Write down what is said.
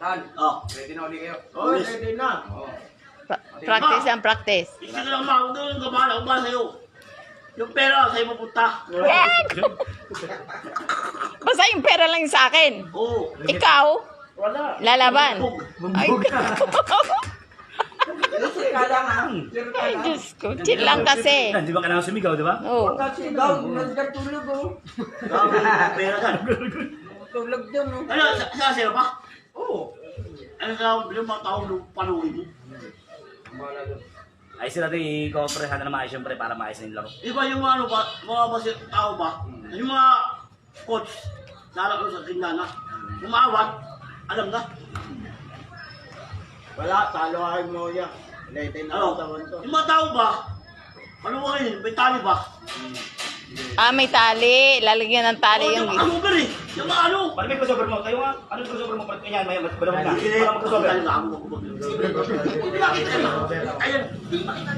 Tan, Oh. ready na ulit kayo. Oh, ready na. Oo. Practice ang practice. Hindi ka lang ma, huwag ka lang gabala, ako ba sa'yo? Yung pera, sa'yo mapunta. Basta yung pera lang yung sa akin. Oo. Ikaw, Wala. lalaban. Ay, ay, Diyos ko. Chill lang kasi. Di ba kailangan sumigaw, di ba? Oh. Kasi daw, nagkatulog oh. Dami ng pera dyan. Tulog dyan oh. Ano, sa sa'yo pa? Oo. Ano sa yung mga taong panuwi mo? Ayos natin i-comprehan na maayos siyempre para maayos na yung laro. Iba yung mga ano ba, mga tao ba? Yung mga coach, lalaro sa tingnan na. Umawat, alam na. Wala, taluhain mo yan. Lete na ang tawon to. Yung mga tao ba, ano ba kayo, may tali ba? Ah, may tali. Lalagyan ng tali yung... Ano ba rin? Yung mga ano? Paano may crossover mo? Kayo nga, anong crossover mo? Kanya, may balong na. Hindi, Parang crossover. Hindi makita yun. Ayan, hindi makita.